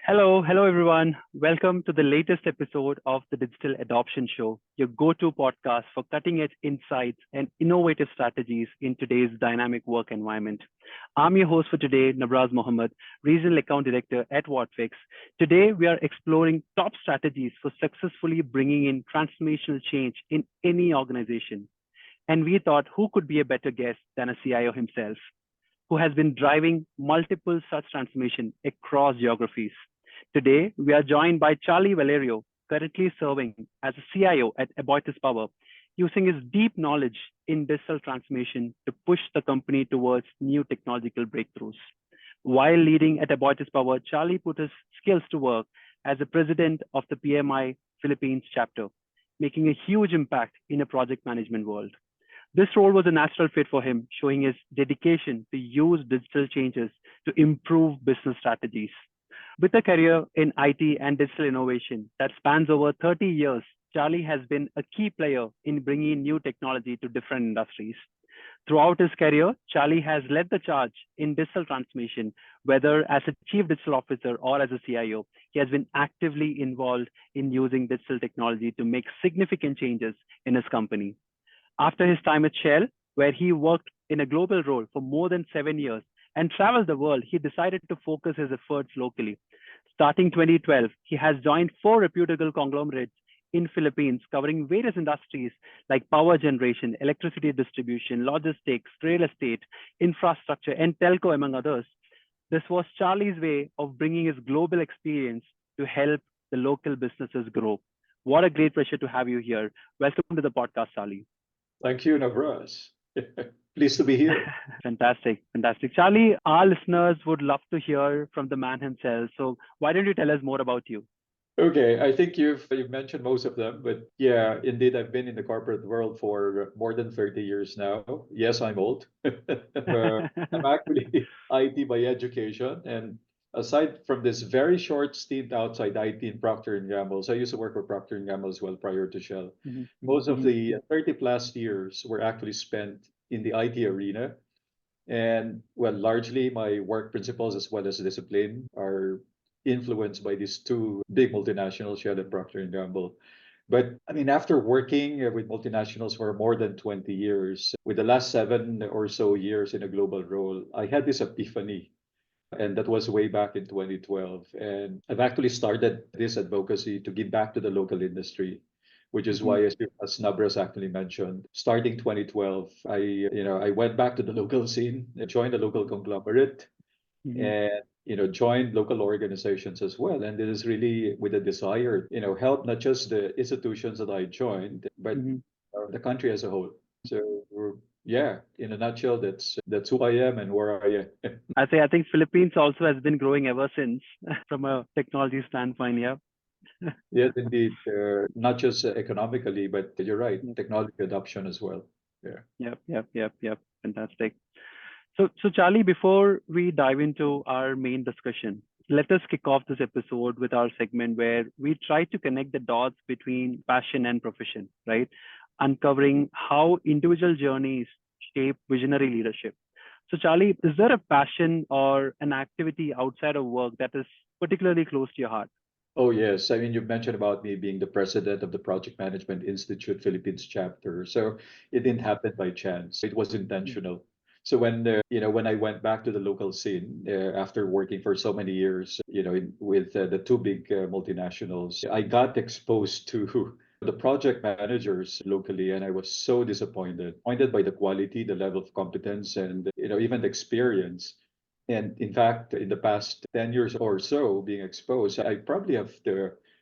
Hello everyone. Welcome to the latest episode of the Digital Adoption Show, your go-to podcast for cutting-edge insights and innovative strategies in today's dynamic work environment. I'm your host for today, Nabraz Mohamed, Regional Account Director at Whatfix. Today, we are exploring top strategies for successfully bringing in transformational change in any organization. And we thought, who could be a better guest than a CIO himself, who has been driving multiple such transformation across geographies. Today, we are joined by Charlie Valerio, currently serving as a CIO at Aboitus Power, using his deep knowledge in digital transformation to push the company towards new technological breakthroughs. While leading at Aboitus Power, Charlie put his skills to work as the president of the PMI Philippines chapter, making a huge impact in a project management world. This role was a natural fit for him, showing his dedication to use digital changes to improve business strategies. With a career in IT and digital innovation that spans over 30 years, Charlie has been a key player in bringing new technology to different industries. Throughout his career, Charlie has led the charge in digital transformation, whether as a chief digital officer or as a CIO. He has been actively involved in using digital technology to make significant changes in his company. After his time at Shell, where he worked in a global role for more than 7 years and traveled the world, he decided to focus his efforts locally. Starting 2012, he has joined four reputable conglomerates in Philippines, covering various industries like power generation, electricity distribution, logistics, real estate, infrastructure, and telco, among others. This was Charlie's way of bringing his global experience to help the local businesses grow. What a great pleasure to have you here. Welcome to the podcast, Charlie. Thank you, Nabraz. Pleased to be here. Fantastic, fantastic. Charlie, our listeners would love to hear from the man himself. So why don't you tell us more about you? Okay, I think you've mentioned most of them, but yeah, indeed, I've been in the corporate world for more than 30 years now. Yes, I'm old. I'm actually IT by education, and aside from this very short stint outside IT in Procter and Gamble, so I used to work for Procter and Gamble as well prior to Shell. Mhm, Most of mhm, the 30 plus years were actually spent in the IT arena. And well, largely my work principles as well as discipline are influenced by these two big multinationals, Shell and Procter and Gamble. But I mean, after working with multinationals for more than 20 years, with the last 7 or so years in a global role, I had this epiphany. And that was way back in 2012. And I've actually started this advocacy to give back to the local industry, which is mhm, why, as Nabras actually mentioned, starting 2012, I went back to the local scene, joined the local conglomerate, mhm, and joined local organizations as well. And it is really with a desire, help not just the institutions that I joined, but mhm. the country as a whole. So yeah, in a nutshell, that's who I am and where I am. I think Philippines also has been growing ever since from a technology standpoint. Yeah. Yes, indeed. Not just economically, but you're right, Yep, technology adoption as well. Yeah. yep. Fantastic. So Charlie, before we dive into our main discussion, let us kick off this episode with our segment where we try to connect the dots between passion and profession, right? Uncovering how individual journeys shape visionary leadership. So Charlie, is there a passion or an activity outside of work that is particularly close to your heart? Oh, yes. I mean, you've mentioned about me being the president of the Project Management Institute Philippines chapter. So it didn't happen by chance. It was intentional. So when I went back to the local scene after working for so many years, with the two big multinationals, I got exposed to the project managers locally, and I was so disappointed by the quality, the level of competence, and even the experience. And in fact, in the past 10 years or so being exposed, I probably have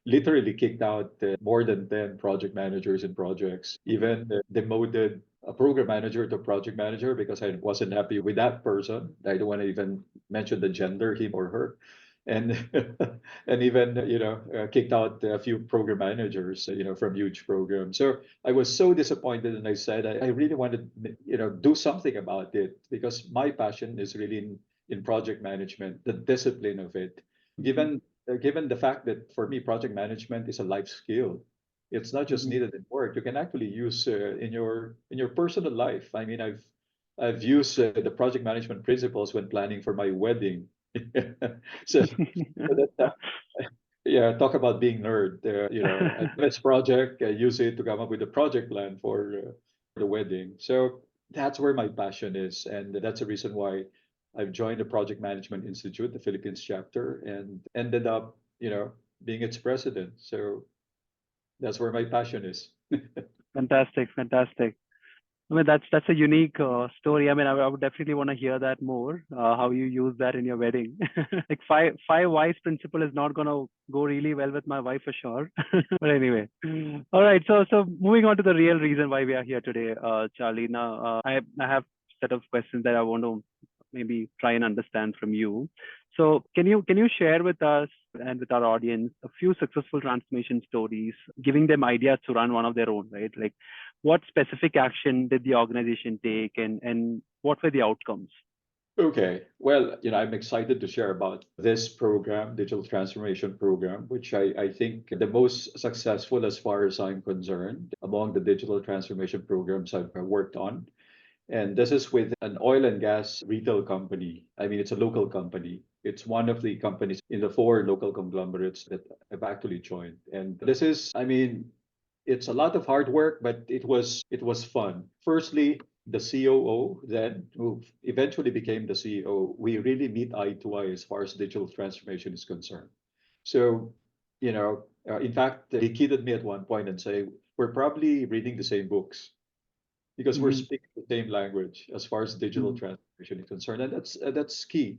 literally kicked out more than 10 project managers in projects, even demoted a program manager to project manager because I wasn't happy with that person. I don't want to even mention the gender, him or her. And and even kicked out a few program managers from huge programs. So I was so disappointed, and I said I really wanted do something about it because my passion is really in project management, the discipline of it. Mhm, Given the fact that for me, project management is a life skill. It's not just mhm, needed in work. You can actually use in your personal life. I mean, I've used the project management principles when planning for my wedding. So, yeah, talk about being nerd. This project, I use it to come up with a project plan for the wedding. So that's where my passion is, and that's the reason why I've joined the Project Management Institute, the Philippines chapter, and ended up, being its president. So that's where my passion is. Fantastic, fantastic. I mean, that's a unique story. I mean, I would definitely want to hear that more. How you use that in your wedding. Like five wise principle is not gonna go really well with my wife for sure. But anyway, all right. So moving on to the real reason why we are here today, Charlie. Now, I have set of questions that I want to maybe try and understand from you. So can you share with us and with our audience a few successful transformation stories, giving them ideas to run one of their own, right? Like what specific action did the organization take, and what were the outcomes? Okay. Well, I'm excited to share about this program, Digital Transformation Program, which I think the most successful as far as I'm concerned among the digital transformation programs I've worked on. And this is with an oil and gas retail company. I mean, it's a local company. It's one of the companies in the four local conglomerates that I've actually joined. And this is, I mean, it's a lot of hard work, but it was fun. Firstly, the COO then, who eventually became the CEO, we really meet eye to eye as far as digital transformation is concerned. So, in fact, he kidded me at one point and say, "We're probably reading the same books because we're Mm-hmm. speaking the same language as far as digital Mm-hmm. transformation is concerned," and that's key.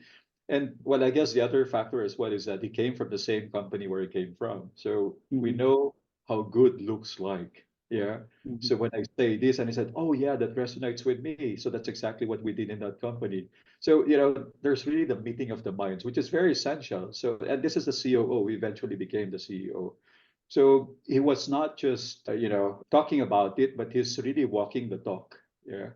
And well, I guess the other factor as well is that he came from the same company where he came from, so we Mm-hmm. know how good looks like. Yeah. Mm-hmm. So when I say this, and he said, "Oh yeah, that resonates with me," so that's exactly what we did in that company. So there's really the meeting of the minds, which is very essential. So, and this is the COO. He eventually became the CEO. So he was not just talking about it, but he's really walking the talk. Yeah,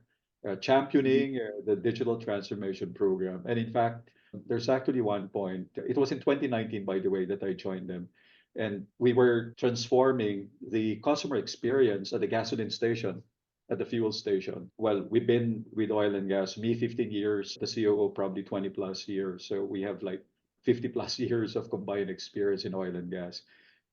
Mm-hmm. championing the digital transformation program. And in fact, there's actually one point. It was in 2019, by the way, that I joined them, and we were transforming the customer experience at the gasoline station, at the fuel station. Well, we've been with oil and gas, me 15 years, the COO probably 20 plus years. So we have like 50 plus years of combined experience in oil and gas.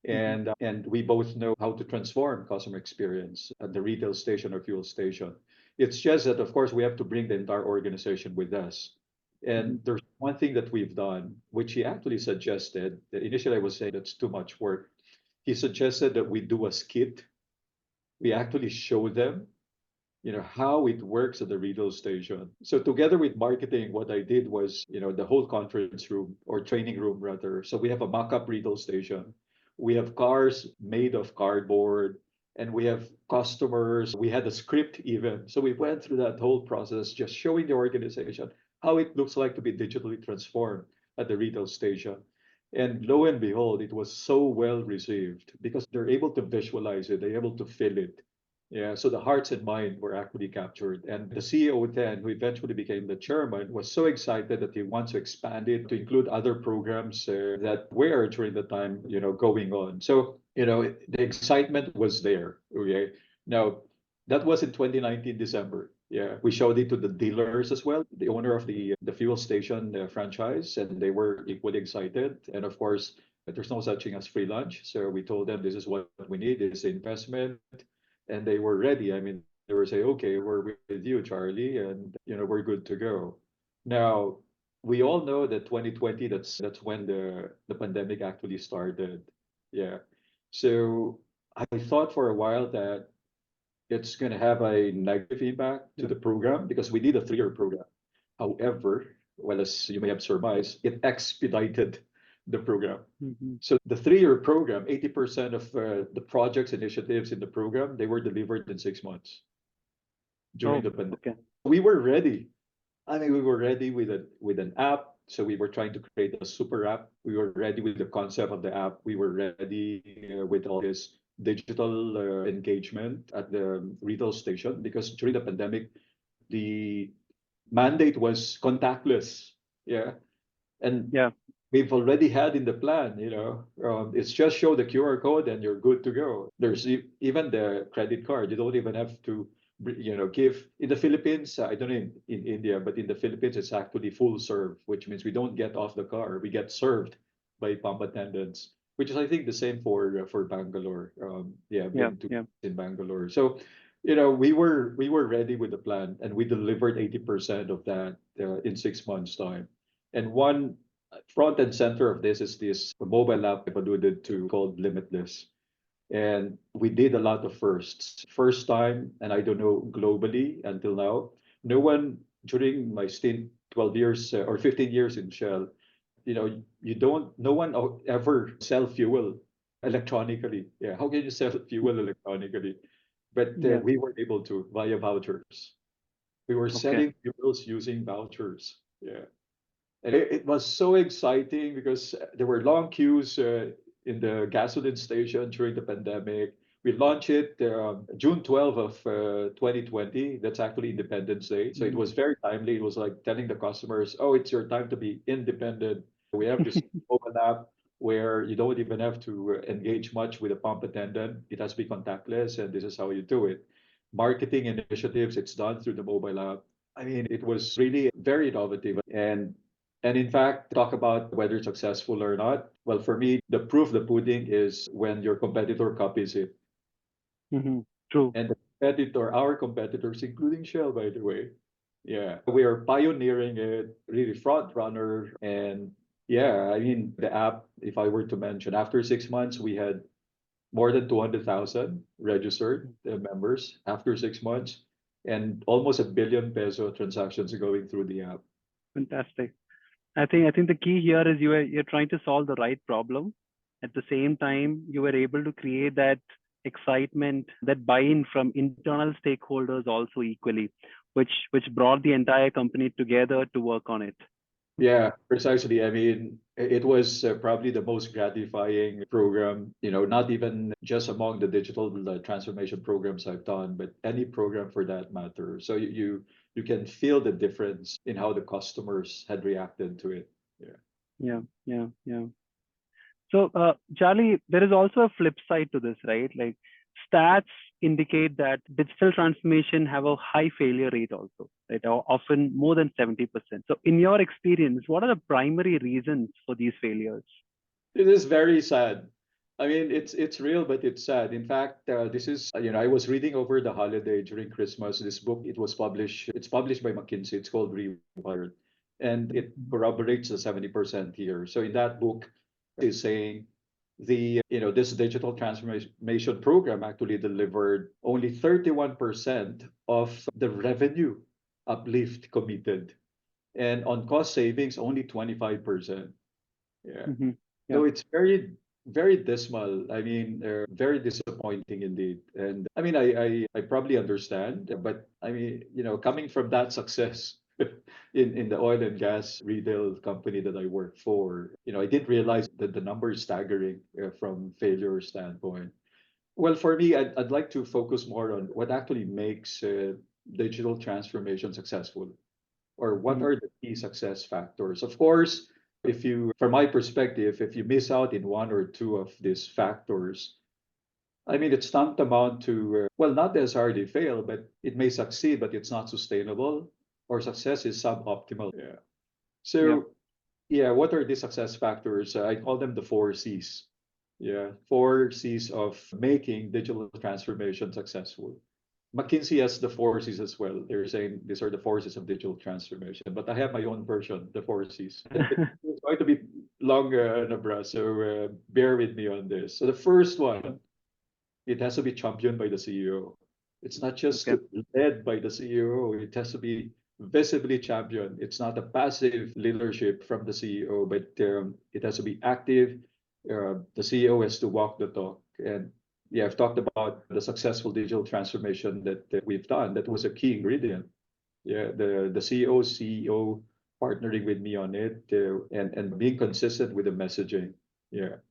Mm-hmm. And we both know how to transform customer experience at the retail station or fuel station. It's just that, of course, we have to bring the entire organization with us. Mm-hmm. And there's one thing that we've done, which he actually suggested. Initially, I was saying that's too much work. He suggested that we do a skit. We actually show them, how it works at the retail station. So together with marketing, what I did was, the whole conference room or training room rather. So we have a mock-up retail station. We have cars made of cardboard, and we have customers. We had a script even. So we went through that whole process, just showing the organization how it looks like to be digitally transformed at the retail station. And lo and behold, it was so well received because they're able to visualize it, they're able to feel it. Yeah, so the hearts and mind were actually captured. And the CEO then, who eventually became the chairman, was so excited that he wants to expand it to include other programs that were during the time, going on. So, the excitement was there. Okay. Now, that was in 2019 December. Yeah, we showed it to the dealers as well, the owner of the fuel station franchise, and they were equally excited. And of course, there's no such thing as free lunch. So we told them this is what we need, this investment, and they were ready. I mean, they were saying, "Okay, we're with you, Charlie, and we're good to go." Now, we all know that 2020, that's when the pandemic actually started. Yeah. So I thought for a while that it's going to have a negative impact to Yep. the program because we did a 3-year program. However, well, as you may have surmised, it expedited the program. Mm-hmm. So the 3-year program, 80% of the projects, initiatives in the program, they were delivered in 6 months during Oh, the pandemic. okay. We were ready. I mean, we were ready with an app. So we were trying to create a super app. We were ready with the concept of the app. We were ready with all this digital engagement at the retail station because during the pandemic, the mandate was contactless. Yeah. And Yeah. we've already had in the plan, it's just show the QR code and you're good to go. There's even the credit card. You don't even have to give in the Philippines. I don't know in India, but in the Philippines, it's actually full serve, which means we don't get off the car. We get served by pump attendants, which is I think the same for Bangalore. Yeah, I've Yeah, been to yeah. in Bangalore. So, we were ready with the plan, and we delivered 80% of that in 6 months' time. And one front and center of this is this mobile app I've alluded to called Limitless. And we did a lot of firsts. First time, and I don't know globally until now, no one during my stint, 12 years or 15 years in Shell, no one ever sell fuel electronically. Yeah, how can you sell fuel electronically? But Yeah. we were able to via vouchers. We were Okay. selling fuels using vouchers. Yeah. And it was so exciting because there were long queues in the gasoline station during the pandemic. We launched it June 12th of 2020. That's actually Independence Day. So it Mhm. was very timely. It was like telling the customers, oh, it's your time to be independent. We have this mobile app where you don't even have to engage much with a pump attendant. It has to be contactless, and this is how you do it. Marketing initiatives, it's done through the mobile app. I mean, it was really very innovative. And in fact, talk about whether it's successful or not. Well, for me, the proof the pudding is when your competitor copies it. Mhm. True. And the competitor, our competitors, including Shell, by the way, yeah, we are pioneering it, really front runner. And yeah, I mean, the app, if I were to mention, after 6 months, we had more than 200,000 registered members after 6 months, and almost a 1 billion peso transactions going through the app. Fantastic. I think the key here is you're trying to solve the right problem. At the same time, you were able to create that excitement, that buy-in from internal stakeholders also equally, which brought the entire company together to work on it. Yeah, precisely. I mean, it was probably the most gratifying program, not even just among the digital transformation programs I've done, but any program for that matter. So you can feel the difference in how the customers had reacted to it. Yeah. Yeah, yeah, yeah. So, Charlie, there is also a flip side to this, right? Like stats indicate that digital transformation have a high failure rate also, right? Often more than 70%. So, in your experience, what are the primary reasons for these failures? It is very sad. I mean, it's real, but it's sad. In fact, this is I was reading over the holiday during Christmas. This book, it was published. It's published by McKinsey. It's called Rewired, and it corroborates the 70% here. So in that book, is saying this digital transformation program actually delivered only 31% of the revenue uplift committed, and on cost savings only 25%. Yeah. Mm-hmm. Yeah. So it's very, very dismal. I mean, very disappointing indeed. And I mean, I probably understand, but I mean, coming from that success in the oil and gas retail company that I work for, I didn't realize that the number is staggering from failure standpoint. Well, for me, I'd like to focus more on what actually makes digital transformation successful, or what Mm-hmm. are the key success factors. Of course, from my perspective, if you miss out in one or two of these factors, I mean, it's tantamount to, well, not necessarily fail, but it may succeed, but it's not sustainable, or success is suboptimal. Yeah. Yeah. So, yeah, what are the success factors? I call them the 4 C's. Yeah, 4 C's of making digital transformation successful. McKinsey has the 4 C's as well. They're saying these are the 4 C's of digital transformation, but I have my own version, the 4 C's. It's going to be longer, Nabraz, so bear with me on this. So the first one, it has to be championed by the CEO. It's not just Okay. led by the CEO. It has to be visibly championed. It's not a passive leadership from the CEO, but it has to be active. The CEO has to walk the talk. And yeah, I've talked about the successful digital transformation that we've done. That was a key ingredient. Yeah, the CEO partnering with me on it, and being consistent with the messaging. Yeah,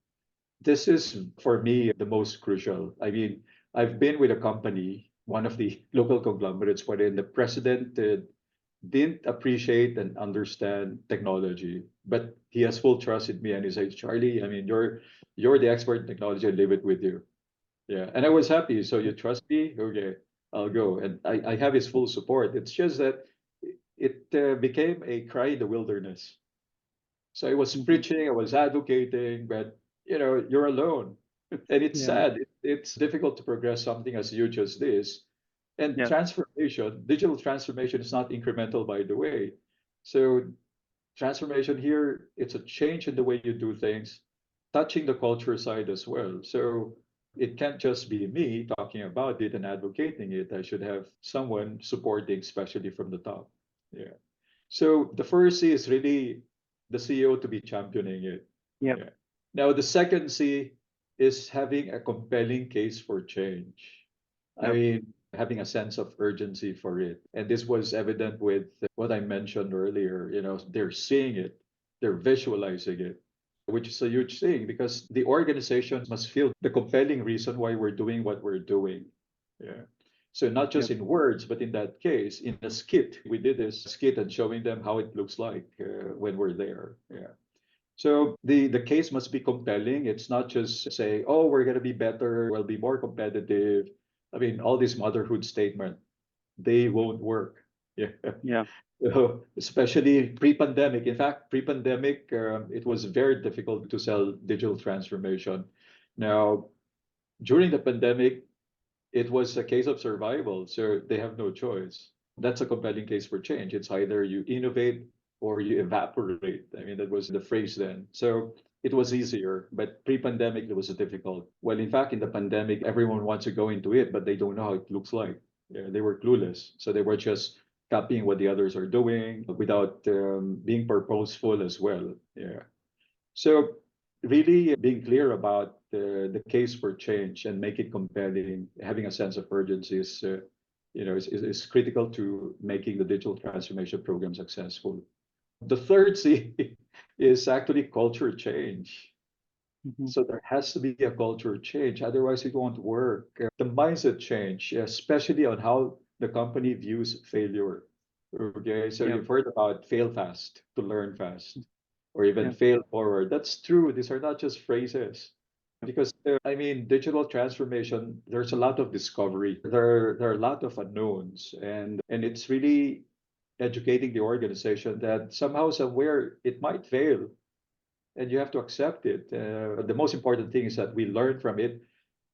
this is for me the most crucial. I mean, I've been with a company, one of the local conglomerates, wherein the president didn't appreciate and understand technology, but he has full trust in me, and he says, Charlie, I mean, you're the expert in technology. I leave it with you. Yeah, and I was happy. So you trust me? Okay, I'll go. And I have his full support. It's just that it became a cry in the wilderness. So I was Hmm. preaching, I was advocating, but you're alone. And it's Yeah. sad. It's difficult to progress something as huge as this. And Yeah. transformation, digital transformation is not incremental, by the way. So transformation here, it's a change in the way you do things, touching the culture side as well. So it can't just be me talking about it and advocating it. I should have someone supporting, especially from the top. Yeah. So the first C is really the CEO to be championing it. Yeah. Yeah. Now the second C is having a compelling case for change. I Yeah. mean, having a sense of urgency for it. And this was evident with what I mentioned earlier. They're seeing it, they're visualizing it, which is a huge thing because the organization must feel the compelling reason why we're doing what we're doing. Yeah. So not Yeah. just in words, but in that case, in a skit, we did this skit and showing them how it looks like when we're there. Yeah. So the case must be compelling. It's not just say, oh, we're going to be better, we'll be more competitive. I mean, all these motherhood statement, they won't work. Yeah. Yeah. So, especially pre-pandemic. In fact, pre-pandemic, it was very difficult to sell digital transformation. Now, during the pandemic, it was a case of survival. So they have no choice. That's a compelling case for change. It's either you innovate or you evaporate. I mean, that was the phrase then. So it was easier, but pre-pandemic it was difficult. Well, in fact, in the pandemic, everyone wants to go into it, but they don't know how it looks like. Yeah, they were clueless, so they were just copying what the others are doing without being purposeful as well. Yeah. So really being clear about the case for change and make it compelling, having a sense of urgency is critical to making the digital transformation program successful. The third C is actually culture change. Hmm. So there has to be a culture change, otherwise it won't work. The mindset change, especially on how the company views failure. Okay, so Yeah. you've heard about fail fast to learn fast or even Yeah. fail forward. That's true. These are not just phrases. Because I mean, digital transformation, there's a lot of discovery. There are a lot of unknowns, and it's really educating the organization that somehow, somewhere, it might fail, and you have to accept it. The most important thing is that we learn from it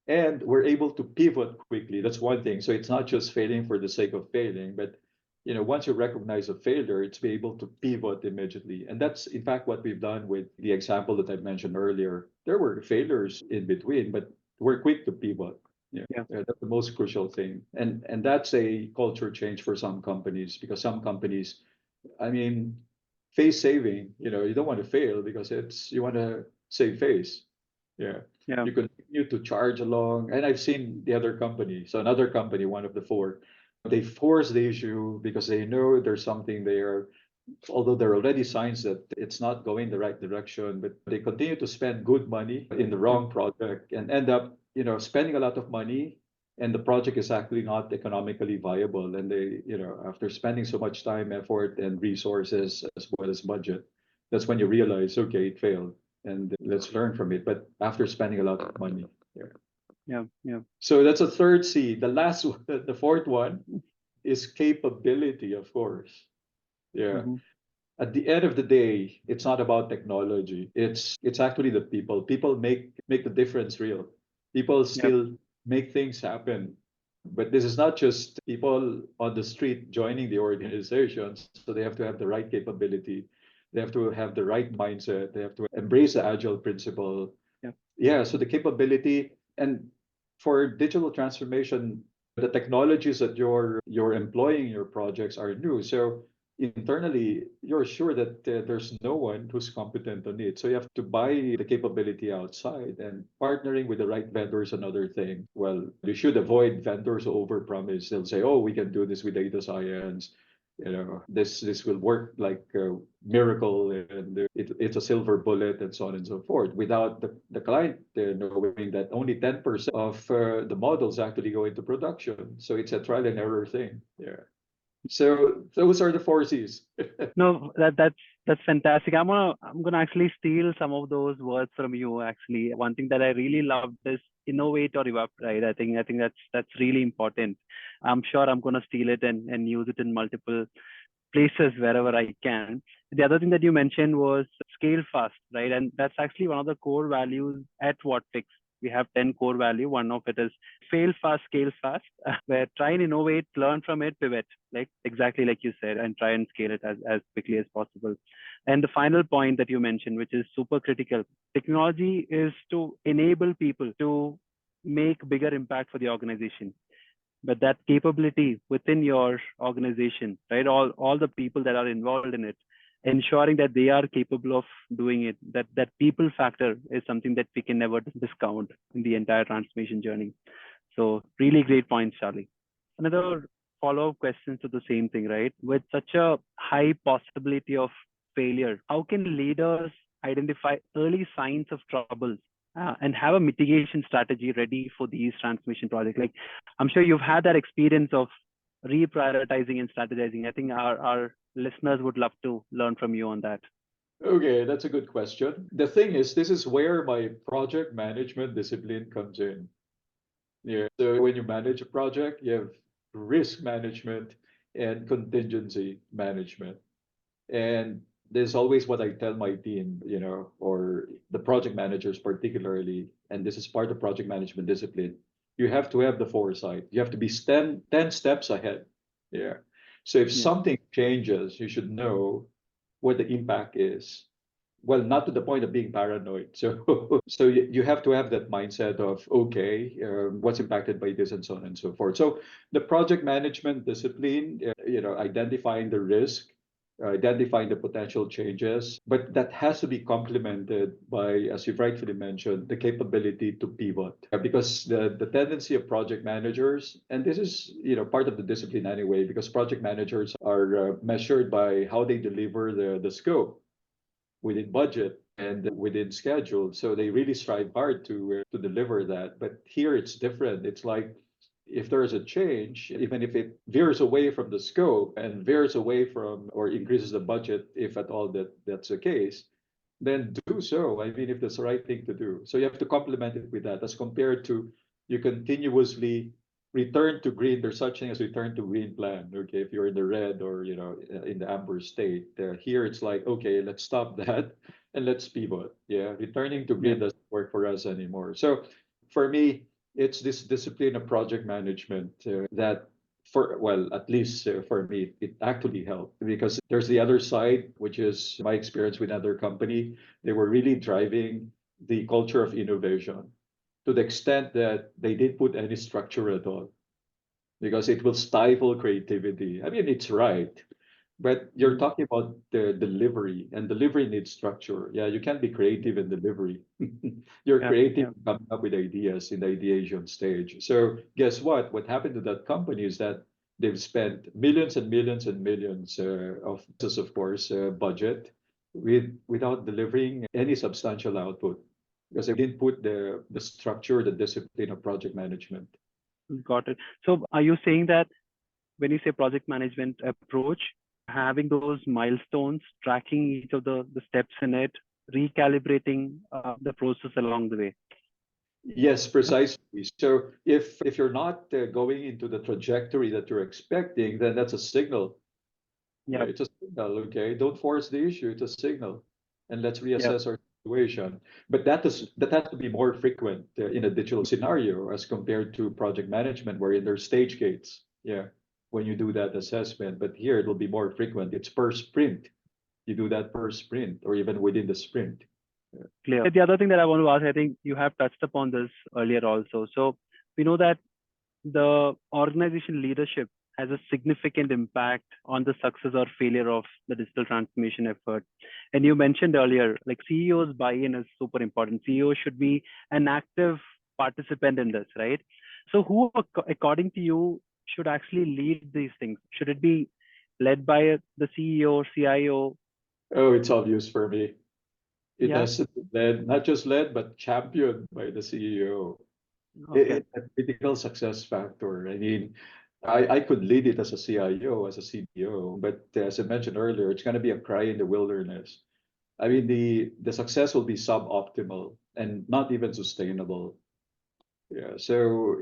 and we're able to pivot quickly. That's one thing. So it's not just failing for the sake of failing, but once you recognize a failure, it's be able to pivot immediately. And that's in fact what we've done with the example that I mentioned earlier. There were failures in between, but we're quick to pivot. Yeah, Yeah. that's the most crucial thing. And that's a culture change for some companies because some companies, I mean, face saving, you don't want to fail because you want to save face. Yeah. Yeah. You continue to charge along. And I've seen the other company. So another company, one of the four, they force the issue because they know there's something there, although there are already signs that it's not going the right direction, but they continue to spend good money in the Yeah. wrong project and end up, spending a lot of money and the project is actually not economically viable. And they, after spending so much time, effort, and resources as well as budget, that's when you realize, okay, it failed and let's learn from it. But after spending a lot of money. Yeah. Yeah. Yeah. So that's a third C. The last one, the fourth one is capability, of course. Yeah. Hmm. At the end of the day, it's not about technology. It's actually the people. People make the difference real. People Yeah. still make things happen. But this is not just people on the street joining the organizations. So they have to have the right capability. They have to have the right mindset. They have to embrace the agile principle. Yeah. Yeah, so the capability and for digital transformation, the technologies that you're employing in your projects are new. So internally, you're sure that there's no one who's competent on it. So you have to buy the capability outside and partnering with the right vendors, another thing. Well, you should avoid vendors who overpromise. They'll say, "Oh, we can do this with data science. This will work like a miracle, and it's a silver bullet," and so on and so forth, without the client knowing that only 10% of the models actually go into production. So it's a trial and error thing. Yeah. So those are the four C's. No, that's fantastic. I'm gonna actually steal some of those words from you. Actually, one thing that I really loved is innovate or evaporate. I think that's really important. I'm sure I'm gonna steal it and use it in multiple places wherever I can. The other thing that you mentioned was scale fast, right? And that's actually one of the core values at Whatfix. We have 10 core value. One of it is fail fast, scale fast, where try and innovate, learn from it, pivot, like exactly like you said, and try and scale it as quickly as possible. And the final point that you mentioned, which is super critical, technology is to enable people to make bigger impact for the organization, but that capability within your organization, right? All the people that are involved in it, ensuring that they are capable of doing it. That people factor is something that we can never discount in the entire transformation journey. So really great points, Charlie. Another follow-up question to the same thing, right? With such a high possibility of failure, how can leaders identify early signs of troubles and have a mitigation strategy ready for these transformation projects? Like, I'm sure you've had that experience of reprioritizing and strategizing. I think our listeners would love to learn from you on that. Okay, that's a good question. The thing is, this is where my project management discipline comes in. Yeah. So when you manage a project, you have risk management and contingency management. And there's always what I tell my team, or the project managers particularly, and this is part of project management discipline. You have to have the foresight. You have to be 10 steps ahead. Yeah. So if Yeah. something changes, you should know what the impact is. Well, not to the point of being paranoid. So, so you have to have that mindset of, okay, what's impacted by this and so on and so forth. So the project management discipline, identifying the risk, identifying the potential changes, but that has to be complemented by, as you've rightfully mentioned, the capability to pivot. Because the tendency of project managers, and this is part of the discipline anyway, because project managers are measured by how they deliver the scope within budget and within schedule. So they really strive hard to deliver that. But here it's different. It's like if there is a change, even if it veers away from the scope and veers away from or increases the budget, if at all that's the case, then do so. I mean, if that's the right thing to do. So you have to complement it with that as compared to you continuously return to green. There's such thing as return to green plan. Okay, if you're in the red or in the amber state, here it's like, okay, let's stop that and let's pivot. Yeah, returning to Yeah. green doesn't work for us anymore. So for me, it's this discipline of project management that at least for me, it actually helped because there's the other side, which is my experience with another company. They were really driving the culture of innovation to the extent that they didn't put any structure at all because it will stifle creativity. I mean, it's right, but you're Mhm. talking about the delivery, and delivery needs structure. Yeah, you can't be creative in delivery. You're Yeah. creative Yeah. coming up with ideas in the ideation stage. So guess what? What happened to that company is that they've spent millions and millions and millions of course, budget without delivering any substantial output because they didn't put the structure, the discipline of project management. Got it. So are you saying that when you say project management approach, having those milestones, tracking each of the steps in it, recalibrating the process along the way? Yes, precisely. So if you're not going into the trajectory that you're expecting, then that's a signal. Yeah. It's a signal, okay? Don't force the issue. It's a signal, and let's Yeah. reassess our situation. But that has to be more frequent in a digital scenario as compared to project management, where there's stage gates. Yeah, when you do that assessment. But here it will be more frequent. It's per sprint. You do that per sprint, or even within the sprint. Clear. The other thing that I want to ask, I think you have touched upon this earlier also. So we know that the organization leadership has a significant impact on the success or failure of the digital transformation effort. And you mentioned earlier, like CEOs buy-in is super important. CEO should be an active participant in this, right? So who, according to you, should actually lead these things? Should it be led by the CEO or CIO? Oh, it's obvious for me. It Yeah. has to be led, not just led, but championed by the CEO. Okay. It's a critical success factor. I mean, I could lead it as a CIO, as a CDO, but as I mentioned earlier, it's going to be a cry in the wilderness. I mean, the success will be suboptimal and not even sustainable. Yeah. So,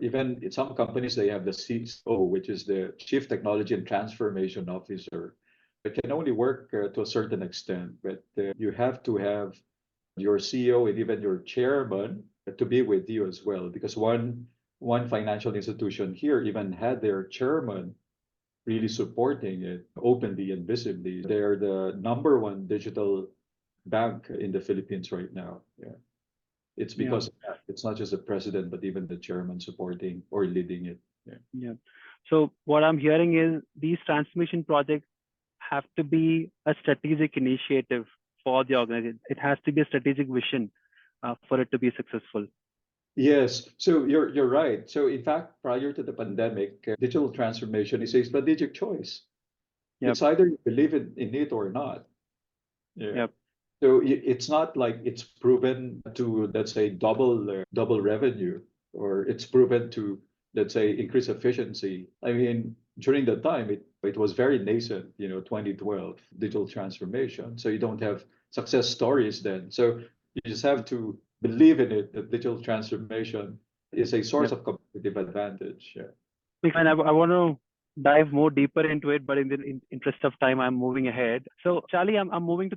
even in some companies, they have the CTO, which is the Chief Technology and Transformation Officer. It can only work to a certain extent, but you have to have your CEO and even your chairman to be with you as well, because one financial institution here even had their chairman really supporting it openly and visibly. They're the number one digital bank in the Philippines right now. Yeah. It's Yeah, because of that. It's not just the president, but even the chairman supporting or leading it. Yeah. yeah. So what I'm hearing is these transformation projects have to be a strategic initiative for the organization. It has to be a strategic vision for it to be successful. Yes, so you're right. So in fact, prior to the pandemic, digital transformation is a strategic choice. Yep, It's either you believe in it or not. Yeah. yep, So it's not like it's proven to, let's say, double revenue, or it's proven to, let's say, increase efficiency. I mean, during that time, it was very nascent, 2012 digital transformation. So you don't have success stories then. So you just have to believe in it, that digital transformation is a source yep. of competitive advantage. Yeah. And I want to dive more deeper into it, but in the interest of time, I'm moving ahead. So, Charlie, I'm moving to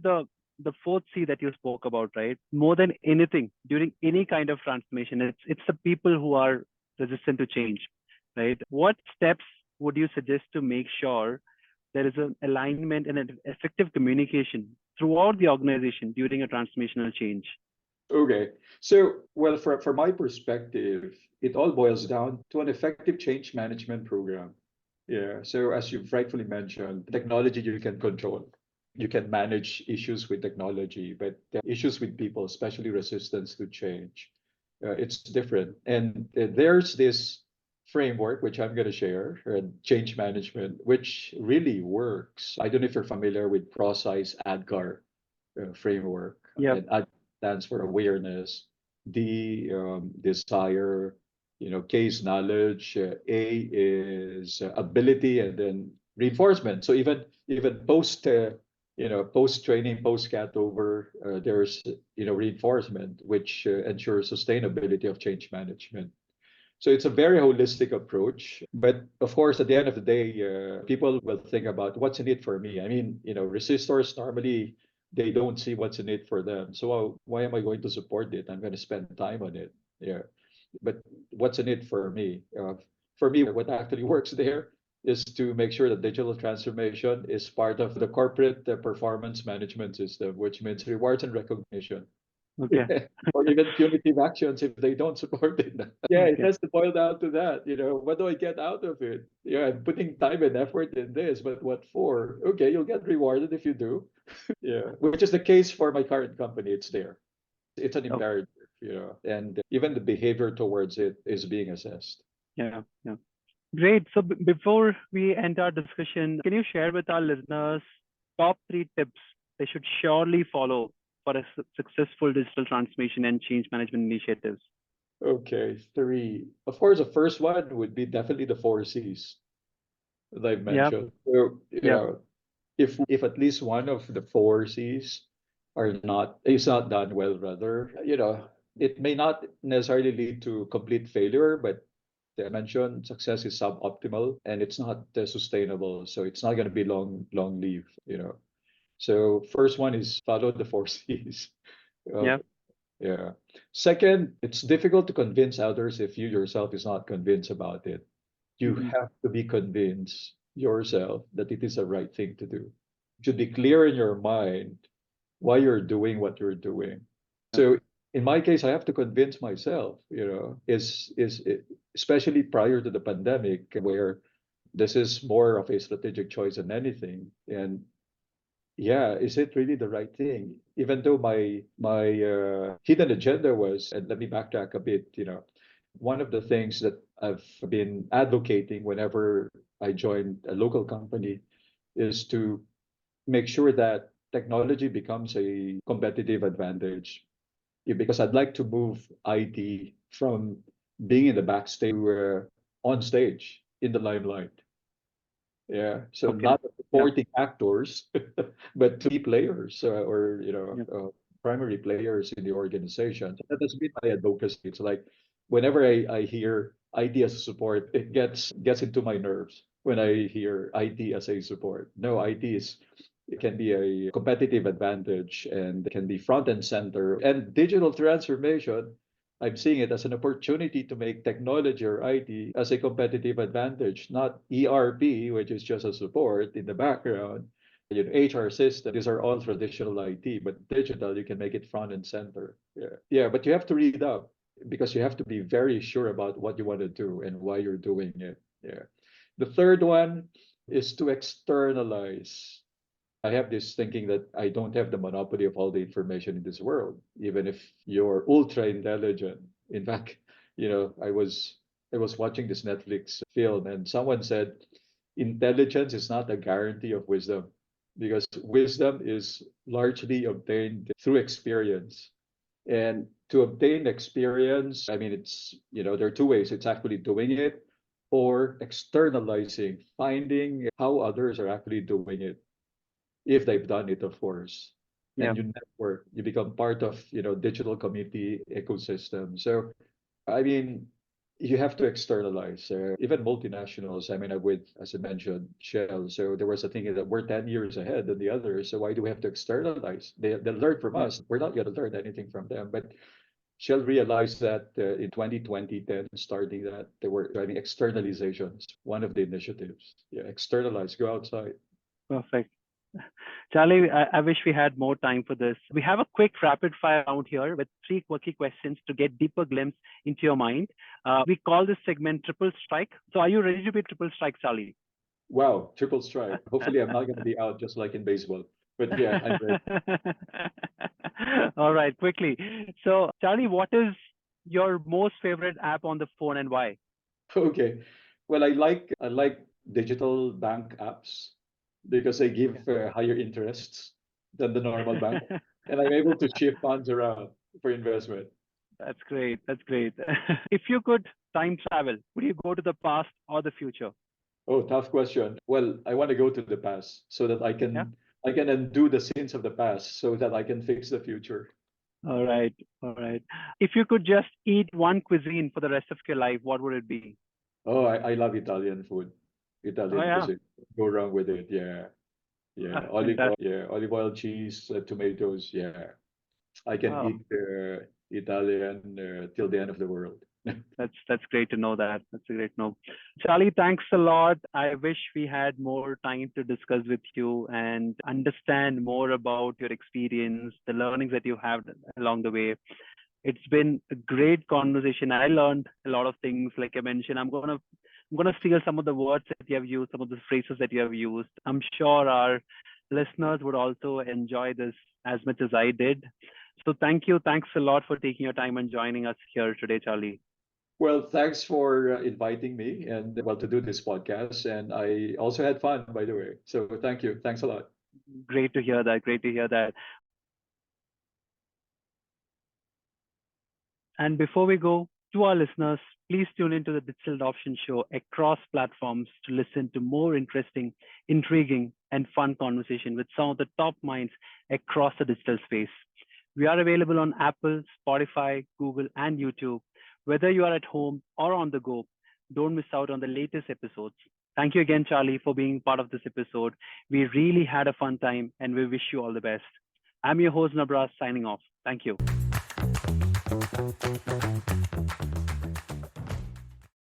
the fourth C that you spoke about, right? More than anything, during any kind of transformation, it's the people who are resistant to change, right? What steps would you suggest to make sure there is an alignment and an effective communication throughout the organization during a transformational change? Okay. So, well, from my perspective, it all boils down to an effective change management program. Yeah. So, as you've rightfully mentioned, technology you can control. You can manage issues with technology, but issues with people, especially resistance to change, it's different. And there's this framework, which I'm going to share, change management, which really works. I don't know if you're familiar with ProSci's ADKAR framework, Yep. and A stands for awareness, D, desire, K is knowledge, A is ability, and then reinforcement. So even post training, post cat over, there's reinforcement, which ensures sustainability of change management. So it's a very holistic approach. But of course, at the end of the day, people will think about what's in it for me. I mean, resistors normally they don't see what's in it for them. So why am I going to support it? I'm going to spend time on it. Yeah. But what's in it for me? For me, what actually works there is to make sure that digital transformation is part of the corporate performance management system, which means rewards and recognition. Okay. Or even punitive actions if they don't support it. Yeah, it Okay. has to boil down to that. What do I get out of it? Yeah, I'm putting time and effort in this, but what for? Okay, you'll get rewarded if you do. Yeah, which is the case for my current company. It's there. It's an Oh, imperative, and even the behavior towards it is being assessed. yeah. Yeah. Great. So before we end our discussion, can you share with our listeners top three tips they should surely follow for a successful digital transformation and change management initiatives? Okay, three. Of course, the first one would be definitely the four C's that I've Yeah. mentioned. So, Yeah. if at least one of the four C's is not done well, rather, it may not necessarily lead to complete failure, but I mentioned success is suboptimal and it's not sustainable. So it's not going to be long lived. So first one is follow the four C's. Uh, Yeah. yeah. Second, it's difficult to convince others if you yourself is not convinced about it. You Hmm. have to be convinced yourself that it is the right thing to do. You should be clear in your mind why you're doing what you're doing. Yeah. So in my case, I have to convince myself, especially prior to the pandemic, where this is more of a strategic choice than anything. And yeah, is it really the right thing? Even though my hidden agenda was, and let me backtrack a bit, one of the things that I've been advocating whenever I joined a local company is to make sure that technology becomes a competitive advantage. Yeah, because I'd like to move IT from being in the backstage to on stage in the limelight. Yeah, so Okay. not Yeah. supporting actors, but to be players, or Yeah. primary players in the organization. So that has been my advocacy. It's like whenever I hear IT as a support, it gets into my nerves when I hear IT as a support. No, IT is it can be a competitive advantage and can be front and center. And digital transformation, I'm seeing it as an opportunity to make technology or IT as a competitive advantage, not ERP, which is just a support in the background. HR system, these are all traditional IT, but digital, you can make it front and center. Yeah, but you have to read up because you have to be very sure about what you want to do and why you're doing it. Yeah. The third one is to externalize. I have this thinking that I don't have the monopoly of all the information in this world, even if you're ultra intelligent. In fact, I was watching this Netflix film and someone said intelligence is not a guarantee of wisdom because wisdom is largely obtained through experience. And to obtain experience, I mean, there are two ways. It's actually doing it or externalizing, finding how others are actually doing it if they've done it, of course. Yeah. And you network, you become part of, digital community ecosystem. So, I mean, you have to externalize. Even multinationals, I mean, as I mentioned, Shell. So there was a thing that we're 10 years ahead than the others. So why do we have to externalize? They learn from Yeah. us. We're not going to learn anything from them. But Shell realized that in 2020, starting that, they were driving externalizations, one of the initiatives. Yeah, externalize, go outside. Perfect. Charlie, I wish we had more time for this. We have a quick rapid fire round here with three quirky questions to get deeper glimpse into your mind. We call this segment Triple Strike. So are you ready to be Triple Strike, Charlie? Wow, triple strike. Hopefully, I'm not going to be out just like in baseball. But yeah, I'm ready. All right, quickly. So, Charlie, what is your most favorite app on the phone and why? Okay. Well, I like digital bank apps because they give higher interests than the normal bank, and I'm able to shift funds around for investment. That's great. That's great. If you could time travel, would you go to the past or the future? Oh, tough question. Well, I want to go to the past so that I Yeah. can I can undo the sins of the past so that I can fix the future. All right. All right. If you could just eat one cuisine for the rest of your life, what would it be? Oh, I love Italian food. Oh, Italian yeah. cuisine. Go wrong with it. Yeah. Yeah. Fantastic. Olive oil, cheese, tomatoes. Yeah. I can Oh, eat Italian till the end of the world. that's great to know that. That's a great to know. Charlie, thanks a lot. I wish we had more time to discuss with you and understand more about your experience, the learnings that you have along the way. It's been a great conversation. I learned a lot of things. Like I mentioned, I'm gonna steal some of the words that you have used, some of the phrases that you have used. I'm sure our listeners would also enjoy this as much as I did. So thank you. Thanks a lot for taking your time and joining us here today, Charlie. Well, thanks for inviting me and well to do this podcast. And I also had fun, by the way. So thank you. Thanks a lot. Great to hear that. Great to hear that. And before we go, to our listeners, please tune into the Digital Adoption Show across platforms to listen to more interesting, intriguing, and fun conversation with some of the top minds across the digital space. We are available on Apple, Spotify, Google, and YouTube. Whether you are at home or on the go, don't miss out on the latest episodes. Thank you again, Charlie, for being part of this episode. We really had a fun time and we wish you all the best. I'm your host, Nabraz, signing off. Thank you.